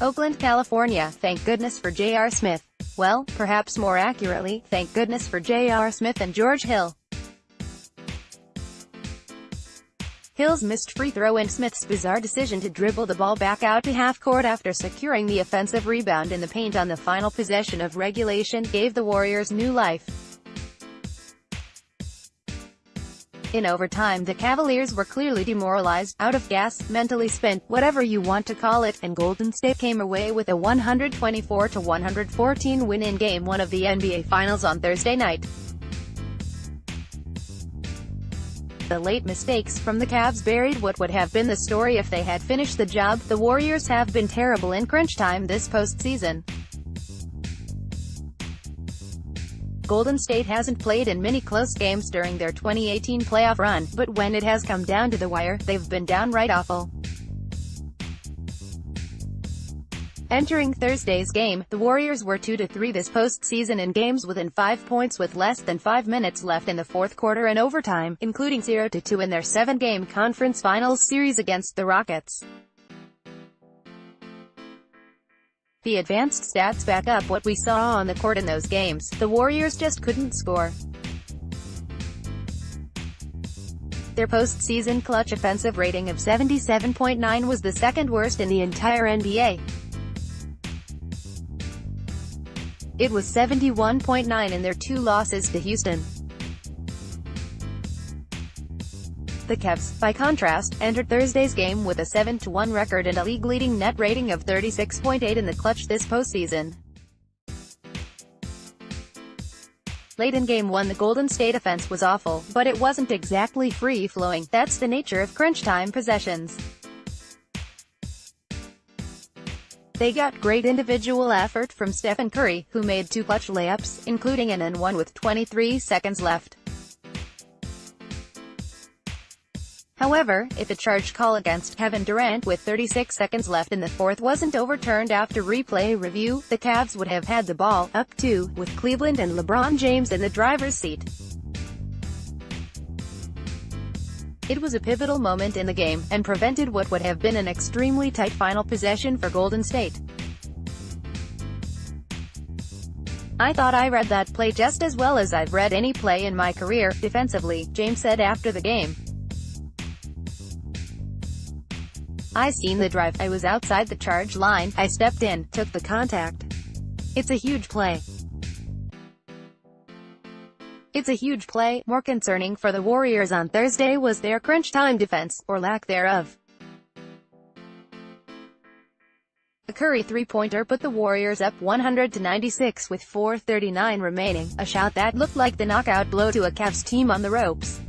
Oakland, California. Thank goodness for J.R. Smith. Well, perhaps more accurately, thank goodness for J.R. Smith and George Hill. Hill's missed free throw and Smith's bizarre decision to dribble the ball back out to half-court after securing the offensive rebound in the paint on the final possession of regulation gave the Warriors new life. In overtime, the Cavaliers were clearly demoralized, out of gas, mentally spent, whatever you want to call it, and Golden State came away with a 124-114 win in Game 1 of the NBA Finals on Thursday night. The late mistakes from the Cavs buried what would have been the story if they had finished the job. The Warriors have been terrible in crunch time this postseason. Golden State hasn't played in many close games during their 2018 playoff run, but when it has come down to the wire, they've been downright awful. Entering Thursday's game, the Warriors were 2-3 this postseason in games within 5 points with less than 5 minutes left in the fourth quarter and overtime, including 0-2 in their 7-game conference finals series against the Rockets. The advanced stats back up what we saw on the court in those games. The Warriors just couldn't score. Their postseason clutch offensive rating of 77.9 was the second worst in the entire NBA. It was 71.9 in their 2 losses to Houston. The Cavs, by contrast, entered Thursday's game with a 7-1 record and a league-leading net rating of 36.8 in the clutch this postseason. Late in Game 1 the Golden State offense was awful, but it wasn't exactly free-flowing. That's the nature of crunch-time possessions. They got great individual effort from Stephen Curry, who made 2 clutch layups, including an and one with 23 seconds left. However, if the charge call against Kevin Durant with 36 seconds left in the fourth wasn't overturned after replay review, the Cavs would have had the ball, up 2, with Cleveland and LeBron James in the driver's seat. It was a pivotal moment in the game, and prevented what would have been an extremely tight final possession for Golden State. I thought I read that play just as well as I've read any play in my career, defensively, James said after the game. I seen the drive, I was outside the charge line, I stepped in, took the contact. It's a huge play. It's a huge play. More concerning for the Warriors on Thursday was their crunch time defense, or lack thereof. A Curry three-pointer put the Warriors up 100-96 with 4:39 remaining, a shot that looked like the knockout blow to a Cavs team on the ropes.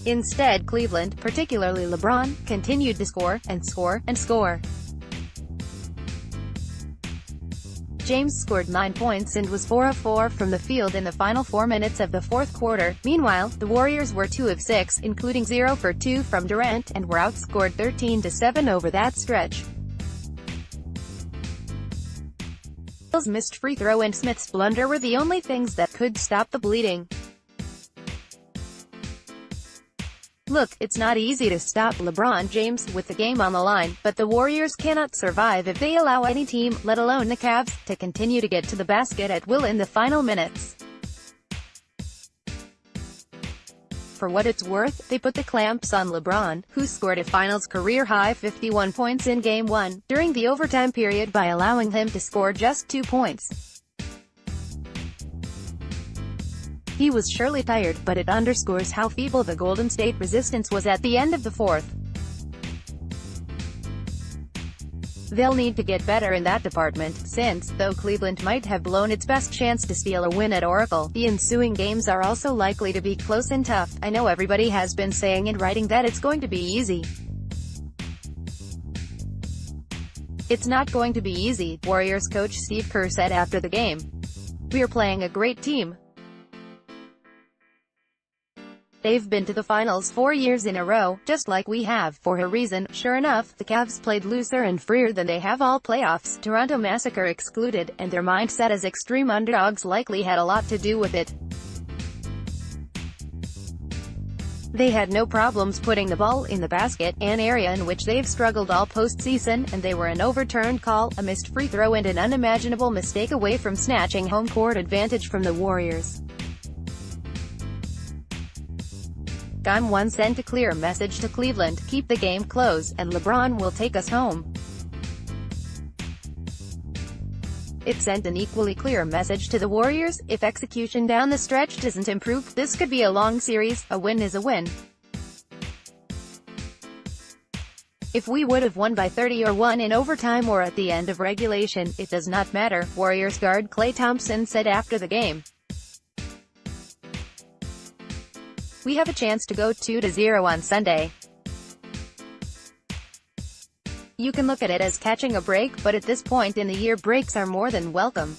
Instead, Cleveland, particularly LeBron, continued to score, and score, and score. James scored 9 points and was 4 of 4 from the field in the final 4 minutes of the fourth quarter. Meanwhile, the Warriors were 2 of 6, including 0 for 2 from Durant, and were outscored 13-7 over that stretch. Hill's missed free throw and Smith's blunder were the only things that could stop the bleeding. Look, it's not easy to stop LeBron James with the game on the line, but the Warriors cannot survive if they allow any team, let alone the Cavs, to continue to get to the basket at will in the final minutes. For what it's worth, they put the clamps on LeBron, who scored a finals career-high 51 points in Game 1, during the overtime period by allowing him to score just 2 points. He was surely tired, but it underscores how feeble the Golden State resistance was at the end of the fourth. They'll need to get better in that department, since, though Cleveland might have blown its best chance to steal a win at Oracle, the ensuing games are also likely to be close and tough. I know everybody has been saying and writing that it's going to be easy. It's not going to be easy, Warriors coach Steve Kerr said after the game. We're playing a great team. They've been to the finals 4 years in a row, just like we have, for a reason. Sure enough, the Cavs played looser and freer than they have all playoffs, Toronto Massacre excluded, and their mindset as extreme underdogs likely had a lot to do with it. They had no problems putting the ball in the basket, an area in which they've struggled all postseason, and they were an overturned call, a missed free throw and an unimaginable mistake away from snatching home court advantage from the Warriors. Game 1 sent a clear message to Cleveland: keep the game close, and LeBron will take us home. It sent an equally clear message to the Warriors: if execution down the stretch doesn't improve, this could be a long series. A win is a win. If we would have won by 30 or won in overtime or at the end of regulation, it does not matter, Warriors guard Klay Thompson said after the game. We have a chance to go 2-0 on Sunday. You can look at it as catching a break, but at this point in the year breaks are more than welcome.